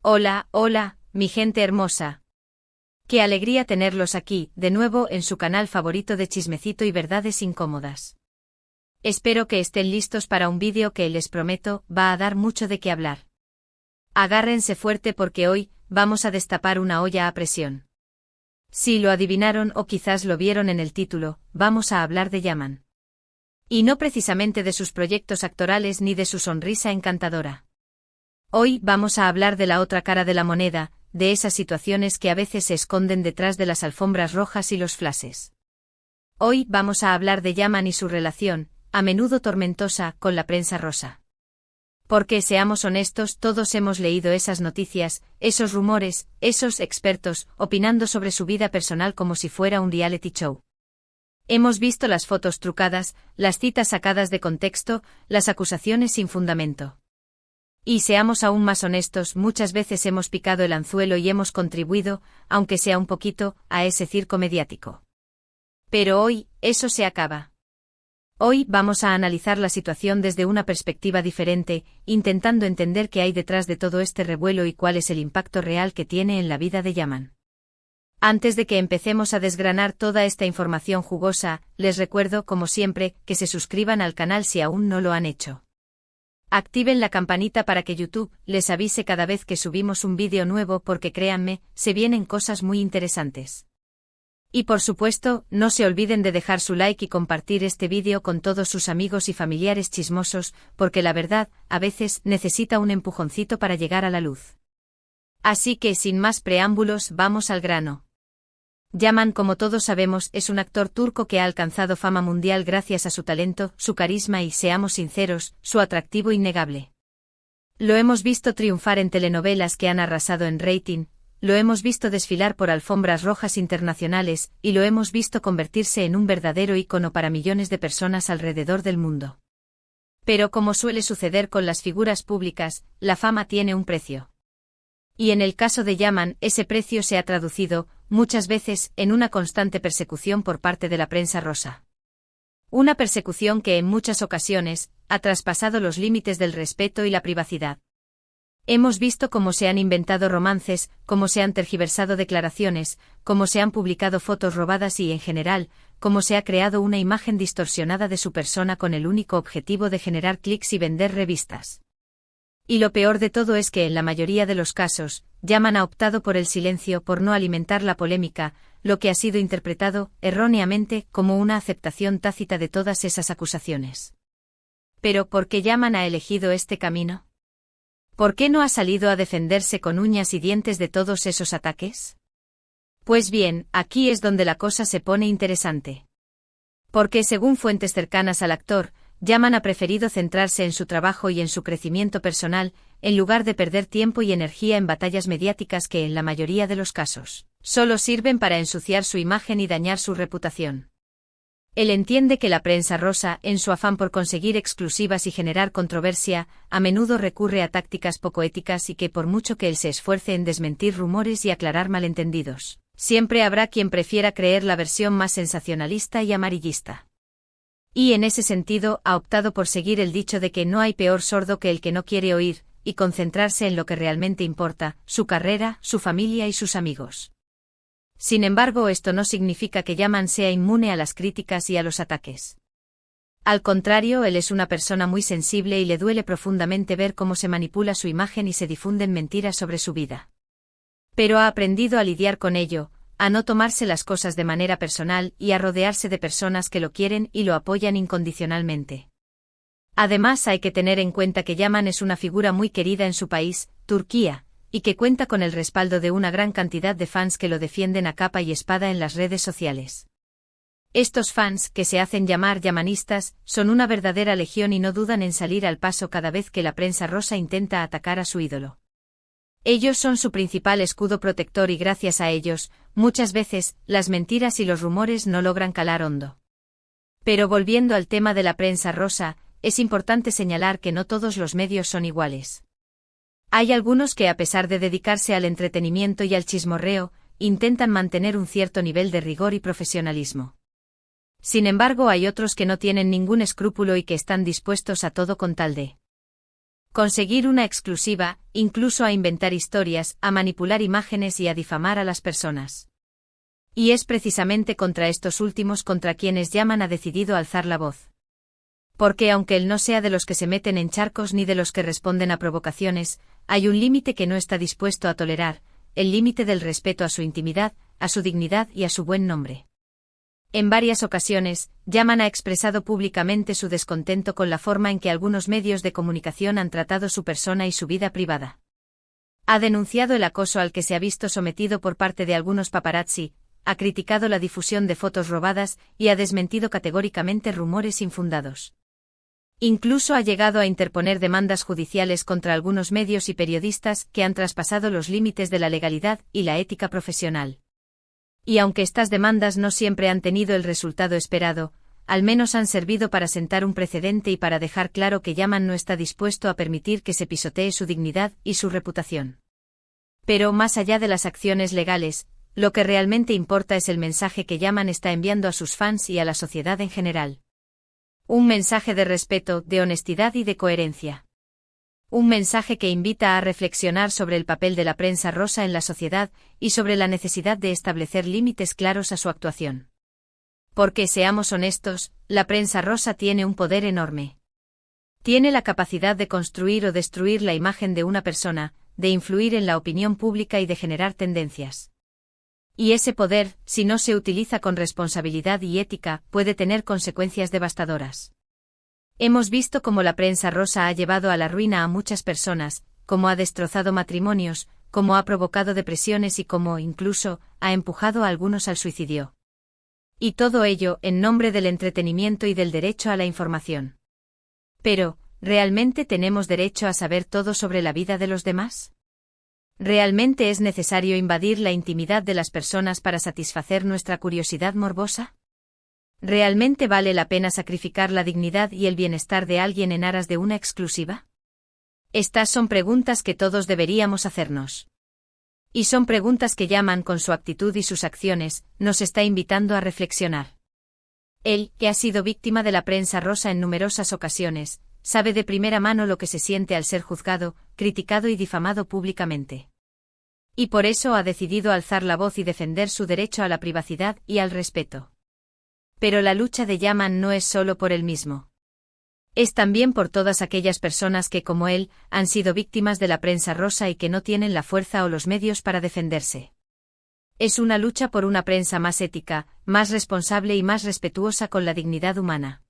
Hola, hola, mi gente hermosa. Qué alegría tenerlos aquí, de nuevo en su canal favorito de chismecito y verdades incómodas. Espero que estén listos para un vídeo que les prometo va a dar mucho de qué hablar. Agárrense fuerte porque hoy vamos a destapar una olla a presión. Si lo adivinaron o quizás lo vieron en el título, vamos a hablar de Yaman. Y no precisamente de sus proyectos actorales ni de su sonrisa encantadora. Hoy vamos a hablar de la otra cara de la moneda, de esas situaciones que a veces se esconden detrás de las alfombras rojas y los flashes. Hoy vamos a hablar de Yaman y su relación, a menudo tormentosa, con la prensa rosa. Porque seamos honestos, todos hemos leído esas noticias, esos rumores, esos expertos, opinando sobre su vida personal como si fuera un reality show. Hemos visto las fotos trucadas, las citas sacadas de contexto, las acusaciones sin fundamento. Y seamos aún más honestos, muchas veces hemos picado el anzuelo y hemos contribuido, aunque sea un poquito, a ese circo mediático. Pero hoy, eso se acaba. Hoy vamos a analizar la situación desde una perspectiva diferente, intentando entender qué hay detrás de todo este revuelo y cuál es el impacto real que tiene en la vida de Yaman. Antes de que empecemos a desgranar toda esta información jugosa, les recuerdo, como siempre, que se suscriban al canal si aún no lo han hecho. Activen la campanita para que YouTube les avise cada vez que subimos un vídeo nuevo porque créanme, se vienen cosas muy interesantes. Y por supuesto, no se olviden de dejar su like y compartir este vídeo con todos sus amigos y familiares chismosos, porque la verdad, a veces, necesita un empujoncito para llegar a la luz. Así que sin más preámbulos, vamos al grano. Yaman, como todos sabemos, es un actor turco que ha alcanzado fama mundial gracias a su talento, su carisma y, seamos sinceros, su atractivo innegable. Lo hemos visto triunfar en telenovelas que han arrasado en rating, lo hemos visto desfilar por alfombras rojas internacionales, y lo hemos visto convertirse en un verdadero ícono para millones de personas alrededor del mundo. Pero como suele suceder con las figuras públicas, la fama tiene un precio. Y en el caso de Yaman, ese precio se ha traducido, muchas veces, en una constante persecución por parte de la prensa rosa. Una persecución que en muchas ocasiones ha traspasado los límites del respeto y la privacidad. Hemos visto cómo se han inventado romances, cómo se han tergiversado declaraciones, cómo se han publicado fotos robadas y, en general, cómo se ha creado una imagen distorsionada de su persona con el único objetivo de generar clics y vender revistas. Y lo peor de todo es que en la mayoría de los casos, Yaman ha optado por el silencio, por no alimentar la polémica, lo que ha sido interpretado, erróneamente, como una aceptación tácita de todas esas acusaciones. Pero ¿por qué Yaman ha elegido este camino? ¿Por qué no ha salido a defenderse con uñas y dientes de todos esos ataques? Pues bien, aquí es donde la cosa se pone interesante. Porque según fuentes cercanas al actor, Yaman ha preferido centrarse en su trabajo y en su crecimiento personal, en lugar de perder tiempo y energía en batallas mediáticas que en la mayoría de los casos, solo sirven para ensuciar su imagen y dañar su reputación. Él entiende que la prensa rosa, en su afán por conseguir exclusivas y generar controversia, a menudo recurre a tácticas poco éticas y que por mucho que él se esfuerce en desmentir rumores y aclarar malentendidos, siempre habrá quien prefiera creer la versión más sensacionalista y amarillista. Y en ese sentido ha optado por seguir el dicho de que no hay peor sordo que el que no quiere oír, y concentrarse en lo que realmente importa, su carrera, su familia y sus amigos. Sin embargo, esto no significa que Yaman sea inmune a las críticas y a los ataques. Al contrario, él es una persona muy sensible y le duele profundamente ver cómo se manipula su imagen y se difunden mentiras sobre su vida. Pero ha aprendido a lidiar con ello, a no tomarse las cosas de manera personal y a rodearse de personas que lo quieren y lo apoyan incondicionalmente. Además, hay que tener en cuenta que Yaman es una figura muy querida en su país, Turquía, y que cuenta con el respaldo de una gran cantidad de fans que lo defienden a capa y espada en las redes sociales. Estos fans, que se hacen llamar yamanistas, son una verdadera legión y no dudan en salir al paso cada vez que la prensa rosa intenta atacar a su ídolo. Ellos son su principal escudo protector y gracias a ellos, muchas veces, las mentiras y los rumores no logran calar hondo. Pero volviendo al tema de la prensa rosa, es importante señalar que no todos los medios son iguales. Hay algunos que, a pesar de dedicarse al entretenimiento y al chismorreo, intentan mantener un cierto nivel de rigor y profesionalismo. Sin embargo, hay otros que no tienen ningún escrúpulo y que están dispuestos a todo con tal de conseguir una exclusiva, incluso a inventar historias, a manipular imágenes y a difamar a las personas. Y es precisamente contra estos últimos contra quienes Yaman ha decidido alzar la voz. Porque aunque él no sea de los que se meten en charcos ni de los que responden a provocaciones, hay un límite que no está dispuesto a tolerar, el límite del respeto a su intimidad, a su dignidad y a su buen nombre. En varias ocasiones, Yaman ha expresado públicamente su descontento con la forma en que algunos medios de comunicación han tratado su persona y su vida privada. Ha denunciado el acoso al que se ha visto sometido por parte de algunos paparazzi, ha criticado la difusión de fotos robadas y ha desmentido categóricamente rumores infundados. Incluso ha llegado a interponer demandas judiciales contra algunos medios y periodistas que han traspasado los límites de la legalidad y la ética profesional. Y aunque estas demandas no siempre han tenido el resultado esperado, al menos han servido para sentar un precedente y para dejar claro que Yaman no está dispuesto a permitir que se pisotee su dignidad y su reputación. Pero más allá de las acciones legales, lo que realmente importa es el mensaje que Yaman está enviando a sus fans y a la sociedad en general. Un mensaje de respeto, de honestidad y de coherencia. Un mensaje que invita a reflexionar sobre el papel de la prensa rosa en la sociedad y sobre la necesidad de establecer límites claros a su actuación. Porque seamos honestos, la prensa rosa tiene un poder enorme. Tiene la capacidad de construir o destruir la imagen de una persona, de influir en la opinión pública y de generar tendencias. Y ese poder, si no se utiliza con responsabilidad y ética, puede tener consecuencias devastadoras. Hemos visto cómo la prensa rosa ha llevado a la ruina a muchas personas, cómo ha destrozado matrimonios, cómo ha provocado depresiones y cómo, incluso, ha empujado a algunos al suicidio. Y todo ello en nombre del entretenimiento y del derecho a la información. Pero, ¿realmente tenemos derecho a saber todo sobre la vida de los demás? ¿Realmente es necesario invadir la intimidad de las personas para satisfacer nuestra curiosidad morbosa? ¿Realmente vale la pena sacrificar la dignidad y el bienestar de alguien en aras de una exclusiva? Estas son preguntas que todos deberíamos hacernos. Y son preguntas que Yaman con su actitud y sus acciones, nos está invitando a reflexionar. Él, que ha sido víctima de la prensa rosa en numerosas ocasiones, sabe de primera mano lo que se siente al ser juzgado, criticado y difamado públicamente. Y por eso ha decidido alzar la voz y defender su derecho a la privacidad y al respeto. Pero la lucha de Yaman no es solo por él mismo. Es también por todas aquellas personas que, como él, han sido víctimas de la prensa rosa y que no tienen la fuerza o los medios para defenderse. Es una lucha por una prensa más ética, más responsable y más respetuosa con la dignidad humana.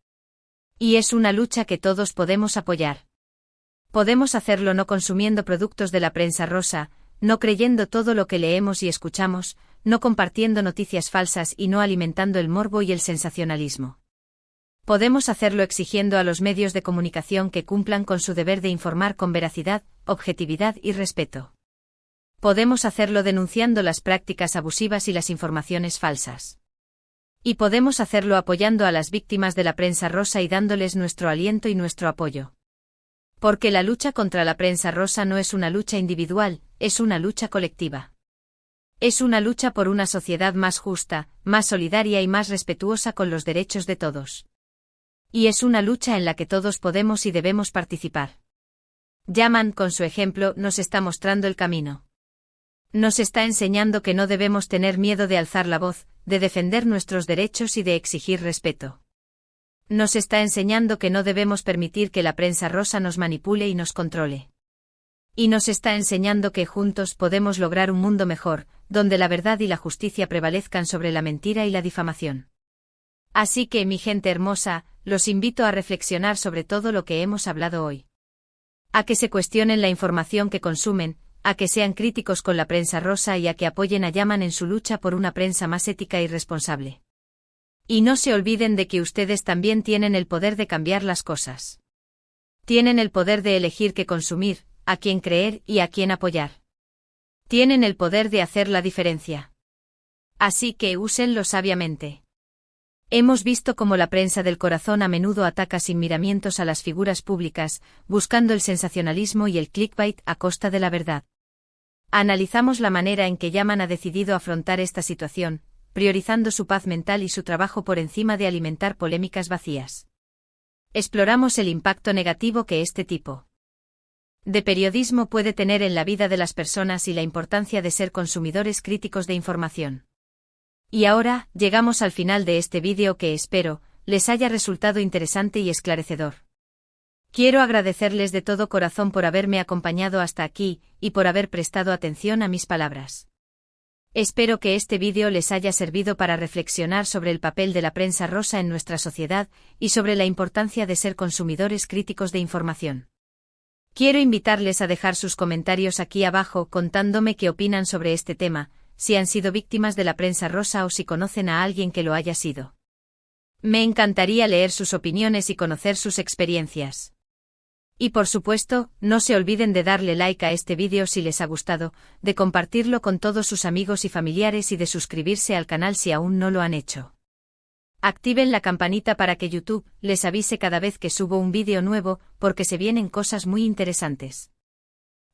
Y es una lucha que todos podemos apoyar. Podemos hacerlo no consumiendo productos de la prensa rosa, no creyendo todo lo que leemos y escuchamos, no compartiendo noticias falsas y no alimentando el morbo y el sensacionalismo. Podemos hacerlo exigiendo a los medios de comunicación que cumplan con su deber de informar con veracidad, objetividad y respeto. Podemos hacerlo denunciando las prácticas abusivas y las informaciones falsas. Y podemos hacerlo apoyando a las víctimas de la prensa rosa y dándoles nuestro aliento y nuestro apoyo. Porque la lucha contra la prensa rosa no es una lucha individual, es una lucha colectiva. Es una lucha por una sociedad más justa, más solidaria y más respetuosa con los derechos de todos. Y es una lucha en la que todos podemos y debemos participar. Yaman, con su ejemplo, nos está mostrando el camino. Nos está enseñando que no debemos tener miedo de alzar la voz, de defender nuestros derechos y de exigir respeto. Nos está enseñando que no debemos permitir que la prensa rosa nos manipule y nos controle. Y nos está enseñando que juntos podemos lograr un mundo mejor, donde la verdad y la justicia prevalezcan sobre la mentira y la difamación. Así que, mi gente hermosa, los invito a reflexionar sobre todo lo que hemos hablado hoy. A que se cuestionen la información que consumen, a que sean críticos con la prensa rosa y a que apoyen a Yaman en su lucha por una prensa más ética y responsable. Y no se olviden de que ustedes también tienen el poder de cambiar las cosas. Tienen el poder de elegir qué consumir, a quién creer y a quién apoyar. Tienen el poder de hacer la diferencia. Así que úsenlo sabiamente. Hemos visto cómo la prensa del corazón a menudo ataca sin miramientos a las figuras públicas, buscando el sensacionalismo y el clickbait a costa de la verdad. Analizamos la manera en que Yaman ha decidido afrontar esta situación, priorizando su paz mental y su trabajo por encima de alimentar polémicas vacías. Exploramos el impacto negativo que este tipo de periodismo puede tener en la vida de las personas y la importancia de ser consumidores críticos de información. Y ahora, llegamos al final de este vídeo que espero les haya resultado interesante y esclarecedor. Quiero agradecerles de todo corazón por haberme acompañado hasta aquí y por haber prestado atención a mis palabras. Espero que este vídeo les haya servido para reflexionar sobre el papel de la prensa rosa en nuestra sociedad y sobre la importancia de ser consumidores críticos de información. Quiero invitarles a dejar sus comentarios aquí abajo contándome qué opinan sobre este tema, si han sido víctimas de la prensa rosa o si conocen a alguien que lo haya sido. Me encantaría leer sus opiniones y conocer sus experiencias. Y por supuesto, no se olviden de darle like a este vídeo si les ha gustado, de compartirlo con todos sus amigos y familiares y de suscribirse al canal si aún no lo han hecho. Activen la campanita para que YouTube les avise cada vez que subo un vídeo nuevo, porque se vienen cosas muy interesantes.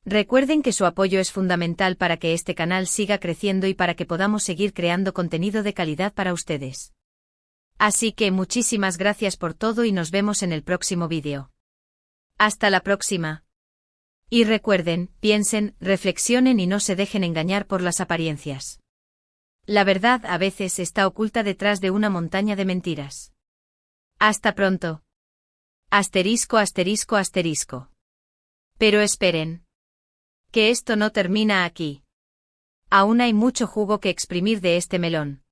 Recuerden que su apoyo es fundamental para que este canal siga creciendo y para que podamos seguir creando contenido de calidad para ustedes. Así que muchísimas gracias por todo y nos vemos en el próximo vídeo. Hasta la próxima. Y recuerden, piensen, reflexionen y no se dejen engañar por las apariencias. La verdad a veces está oculta detrás de una montaña de mentiras. Hasta pronto. Asterisco, asterisco, asterisco. Pero esperen. Que esto no termina aquí. Aún hay mucho jugo que exprimir de este melón.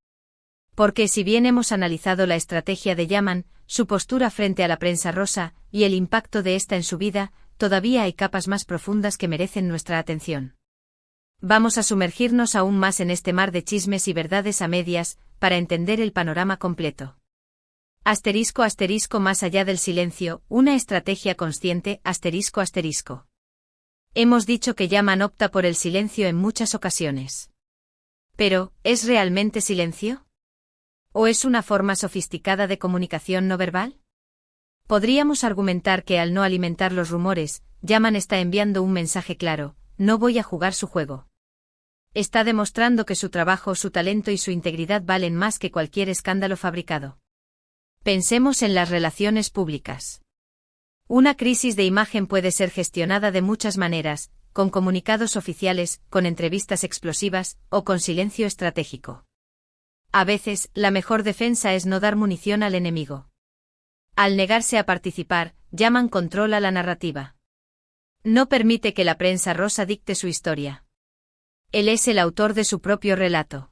Porque si bien hemos analizado la estrategia de Yaman, su postura frente a la prensa rosa, y el impacto de esta en su vida, todavía hay capas más profundas que merecen nuestra atención. Vamos a sumergirnos aún más en este mar de chismes y verdades a medias, para entender el panorama completo. Asterisco, asterisco, más allá del silencio, una estrategia consciente, asterisco, asterisco. Hemos dicho que Yaman opta por el silencio en muchas ocasiones. Pero, ¿es realmente silencio? ¿O es una forma sofisticada de comunicación no verbal? Podríamos argumentar que al no alimentar los rumores, Yaman está enviando un mensaje claro: no voy a jugar su juego. Está demostrando que su trabajo, su talento y su integridad valen más que cualquier escándalo fabricado. Pensemos en las relaciones públicas. Una crisis de imagen puede ser gestionada de muchas maneras, con comunicados oficiales, con entrevistas explosivas, o con silencio estratégico. A veces, la mejor defensa es no dar munición al enemigo. Al negarse a participar, Yaman controla la narrativa. No permite que la prensa rosa dicte su historia. Él es el autor de su propio relato.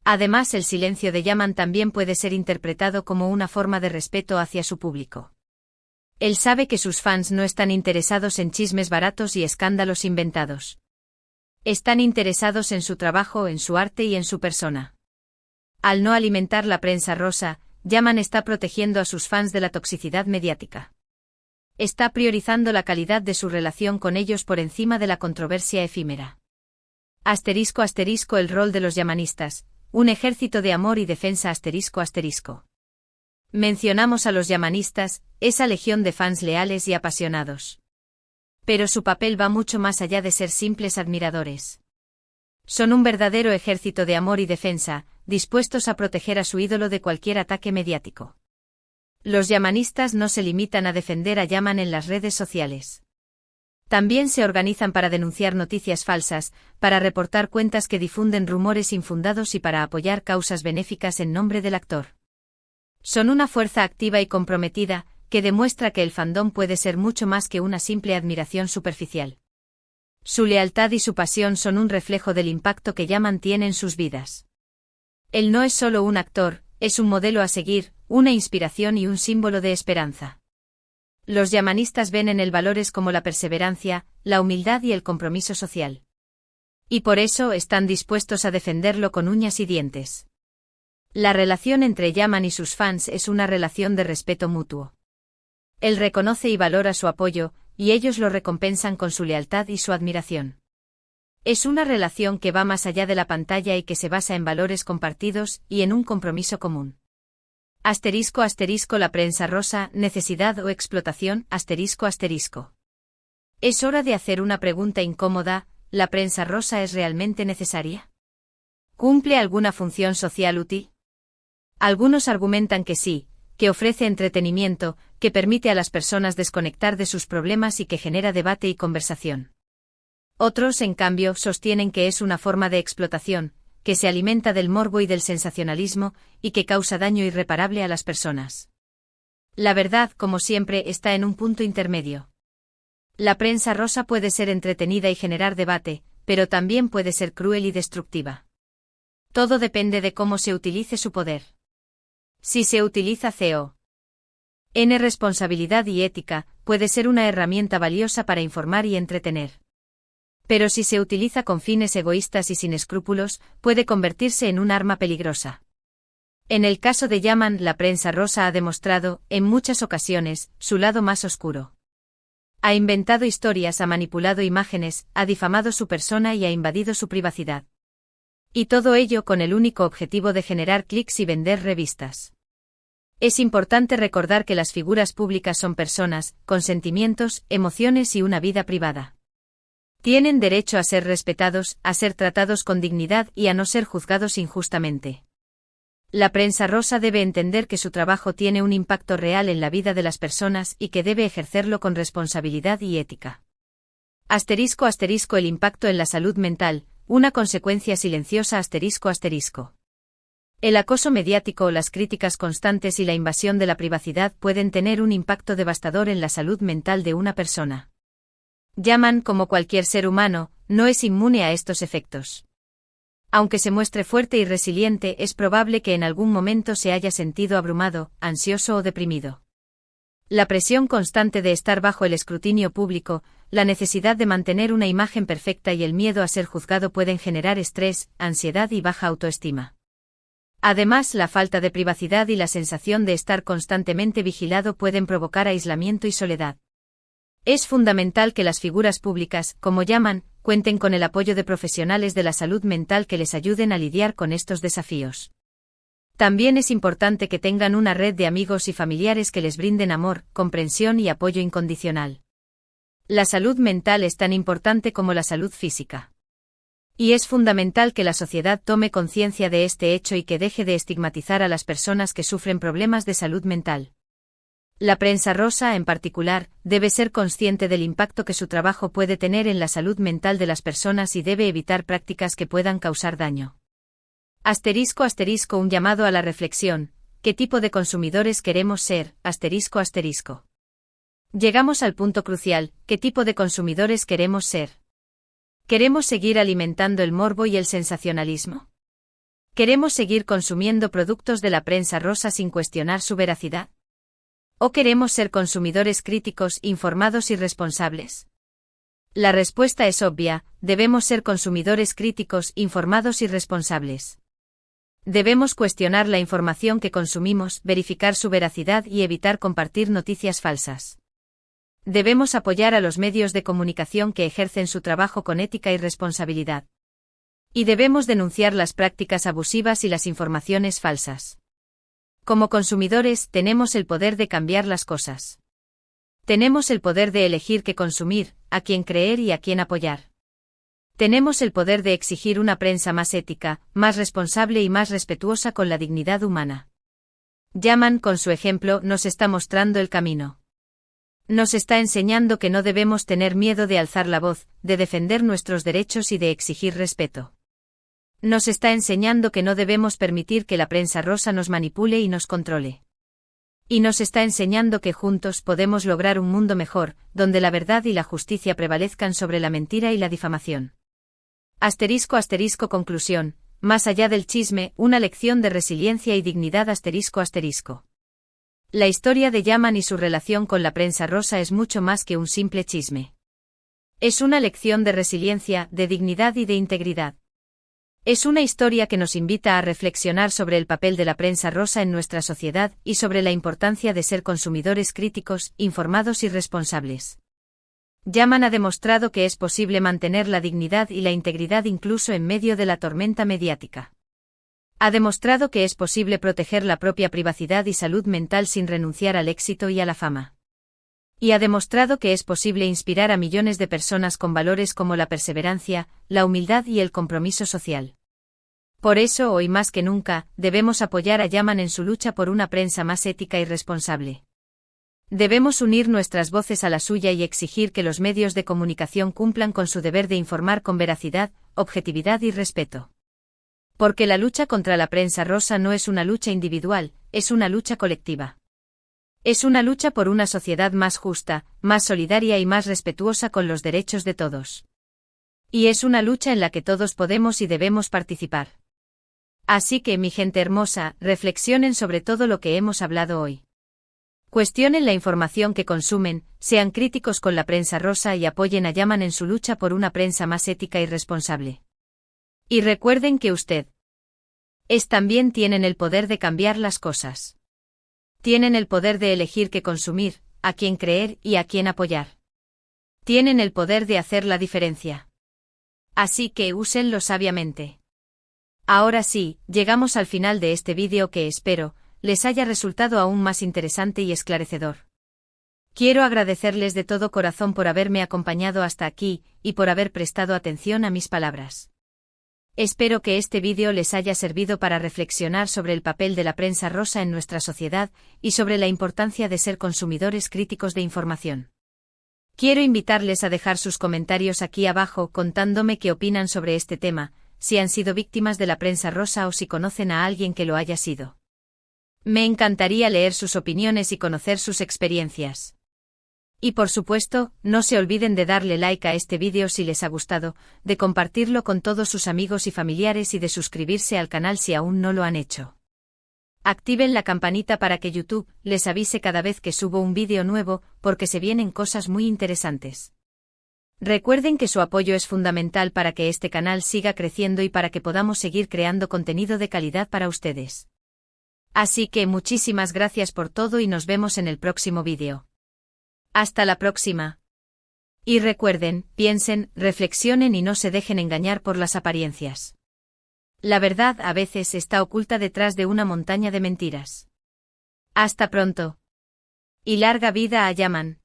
Además, el silencio de Yaman también puede ser interpretado como una forma de respeto hacia su público. Él sabe que sus fans no están interesados en chismes baratos y escándalos inventados. Están interesados en su trabajo, en su arte y en su persona. Al no alimentar la prensa rosa, Yaman está protegiendo a sus fans de la toxicidad mediática. Está priorizando la calidad de su relación con ellos por encima de la controversia efímera. Asterisco, asterisco, el rol de los yamanistas, un ejército de amor y defensa, asterisco, asterisco. Mencionamos a los yamanistas, esa legión de fans leales y apasionados. Pero su papel va mucho más allá de ser simples admiradores. Son un verdadero ejército de amor y defensa, dispuestos a proteger a su ídolo de cualquier ataque mediático. Los yamanistas no se limitan a defender a Yaman en las redes sociales. También se organizan para denunciar noticias falsas, para reportar cuentas que difunden rumores infundados y para apoyar causas benéficas en nombre del actor. Son una fuerza activa y comprometida, que demuestra que el fandom puede ser mucho más que una simple admiración superficial. Su lealtad y su pasión son un reflejo del impacto que Yaman tiene en sus vidas. Él no es solo un actor, es un modelo a seguir, una inspiración y un símbolo de esperanza. Los yamanistas ven en él valores como la perseverancia, la humildad y el compromiso social. Y por eso están dispuestos a defenderlo con uñas y dientes. La relación entre Yaman y sus fans es una relación de respeto mutuo. Él reconoce y valora su apoyo, y ellos lo recompensan con su lealtad y su admiración. Es una relación que va más allá de la pantalla y que se basa en valores compartidos y en un compromiso común. Asterisco, asterisco, la prensa rosa, necesidad o explotación, asterisco, asterisco. Es hora de hacer una pregunta incómoda: ¿la prensa rosa es realmente necesaria? ¿Cumple alguna función social útil? Algunos argumentan que sí, que ofrece entretenimiento, que permite a las personas desconectar de sus problemas y que genera debate y conversación. Otros, en cambio, sostienen que es una forma de explotación, que se alimenta del morbo y del sensacionalismo, y que causa daño irreparable a las personas. La verdad, como siempre, está en un punto intermedio. La prensa rosa puede ser entretenida y generar debate, pero también puede ser cruel y destructiva. Todo depende de cómo se utilice su poder. Si se utiliza con responsabilidad y ética, puede ser una herramienta valiosa para informar y entretener. Pero si se utiliza con fines egoístas y sin escrúpulos, puede convertirse en un arma peligrosa. En el caso de Yaman, la prensa rosa ha demostrado, en muchas ocasiones, su lado más oscuro. Ha inventado historias, ha manipulado imágenes, ha difamado su persona y ha invadido su privacidad. Y todo ello con el único objetivo de generar clics y vender revistas. Es importante recordar que las figuras públicas son personas, con sentimientos, emociones y una vida privada. Tienen derecho a ser respetados, a ser tratados con dignidad y a no ser juzgados injustamente. La prensa rosa debe entender que su trabajo tiene un impacto real en la vida de las personas y que debe ejercerlo con responsabilidad y ética. **** El impacto en la salud mental, una consecuencia silenciosa ****. El acoso mediático, las críticas constantes y la invasión de la privacidad pueden tener un impacto devastador en la salud mental de una persona. Yaman, como cualquier ser humano, no es inmune a estos efectos. Aunque se muestre fuerte y resiliente, es probable que en algún momento se haya sentido abrumado, ansioso o deprimido. La presión constante de estar bajo el escrutinio público, la necesidad de mantener una imagen perfecta y el miedo a ser juzgado pueden generar estrés, ansiedad y baja autoestima. Además, la falta de privacidad y la sensación de estar constantemente vigilado pueden provocar aislamiento y soledad. Es fundamental que las figuras públicas, como Yaman, cuenten con el apoyo de profesionales de la salud mental que les ayuden a lidiar con estos desafíos. También es importante que tengan una red de amigos y familiares que les brinden amor, comprensión y apoyo incondicional. La salud mental es tan importante como la salud física. Y es fundamental que la sociedad tome conciencia de este hecho y que deje de estigmatizar a las personas que sufren problemas de salud mental. La prensa rosa, en particular, debe ser consciente del impacto que su trabajo puede tener en la salud mental de las personas y debe evitar prácticas que puedan causar daño. ****, un llamado a la reflexión. ¿Qué tipo de consumidores queremos ser? ****. Llegamos al punto crucial. ¿Qué tipo de consumidores queremos ser? ¿Queremos seguir alimentando el morbo y el sensacionalismo? ¿Queremos seguir consumiendo productos de la prensa rosa sin cuestionar su veracidad? ¿O queremos ser consumidores críticos, informados y responsables? La respuesta es obvia: debemos ser consumidores críticos, informados y responsables. Debemos cuestionar la información que consumimos, verificar su veracidad y evitar compartir noticias falsas. Debemos apoyar a los medios de comunicación que ejercen su trabajo con ética y responsabilidad. Y debemos denunciar las prácticas abusivas y las informaciones falsas. Como consumidores, tenemos el poder de cambiar las cosas. Tenemos el poder de elegir qué consumir, a quién creer y a quién apoyar. Tenemos el poder de exigir una prensa más ética, más responsable y más respetuosa con la dignidad humana. Yaman, con su ejemplo, nos está mostrando el camino. Nos está enseñando que no debemos tener miedo de alzar la voz, de defender nuestros derechos y de exigir respeto. Nos está enseñando que no debemos permitir que la prensa rosa nos manipule y nos controle. Y nos está enseñando que juntos podemos lograr un mundo mejor, donde la verdad y la justicia prevalezcan sobre la mentira y la difamación. ***. Conclusión. Más allá del chisme, una lección de resiliencia y dignidad. ***. La historia de Yaman y su relación con la prensa rosa es mucho más que un simple chisme. Es una lección de resiliencia, de dignidad y de integridad. Es una historia que nos invita a reflexionar sobre el papel de la prensa rosa en nuestra sociedad y sobre la importancia de ser consumidores críticos, informados y responsables. Yaman ha demostrado que es posible mantener la dignidad y la integridad incluso en medio de la tormenta mediática. Ha demostrado que es posible proteger la propia privacidad y salud mental sin renunciar al éxito y a la fama. Y ha demostrado que es posible inspirar a millones de personas con valores como la perseverancia, la humildad y el compromiso social. Por eso, hoy más que nunca, debemos apoyar a Yaman en su lucha por una prensa más ética y responsable. Debemos unir nuestras voces a la suya y exigir que los medios de comunicación cumplan con su deber de informar con veracidad, objetividad y respeto. Porque la lucha contra la prensa rosa no es una lucha individual, es una lucha colectiva. Es una lucha por una sociedad más justa, más solidaria y más respetuosa con los derechos de todos. Y es una lucha en la que todos podemos y debemos participar. Así que, mi gente hermosa, reflexionen sobre todo lo que hemos hablado hoy. Cuestionen la información que consumen, sean críticos con la prensa rosa y apoyen a Yaman en su lucha por una prensa más ética y responsable. Y recuerden que ustedes también tienen el poder de cambiar las cosas. Tienen el poder de elegir qué consumir, a quién creer y a quién apoyar. Tienen el poder de hacer la diferencia. Así que úsenlo sabiamente. Ahora sí, llegamos al final de este vídeo que espero les haya resultado aún más interesante y esclarecedor. Quiero agradecerles de todo corazón por haberme acompañado hasta aquí y por haber prestado atención a mis palabras. Espero que este vídeo les haya servido para reflexionar sobre el papel de la prensa rosa en nuestra sociedad y sobre la importancia de ser consumidores críticos de información. Quiero invitarles a dejar sus comentarios aquí abajo contándome qué opinan sobre este tema, si han sido víctimas de la prensa rosa o si conocen a alguien que lo haya sido. Me encantaría leer sus opiniones y conocer sus experiencias. Y por supuesto, no se olviden de darle like a este vídeo si les ha gustado, de compartirlo con todos sus amigos y familiares y de suscribirse al canal si aún no lo han hecho. Activen la campanita para que YouTube les avise cada vez que subo un vídeo nuevo, porque se vienen cosas muy interesantes. Recuerden que su apoyo es fundamental para que este canal siga creciendo y para que podamos seguir creando contenido de calidad para ustedes. Así que muchísimas gracias por todo y nos vemos en el próximo vídeo. Hasta la próxima. Y recuerden, piensen, reflexionen y no se dejen engañar por las apariencias. La verdad a veces está oculta detrás de una montaña de mentiras. Hasta pronto. Y larga vida a Yaman.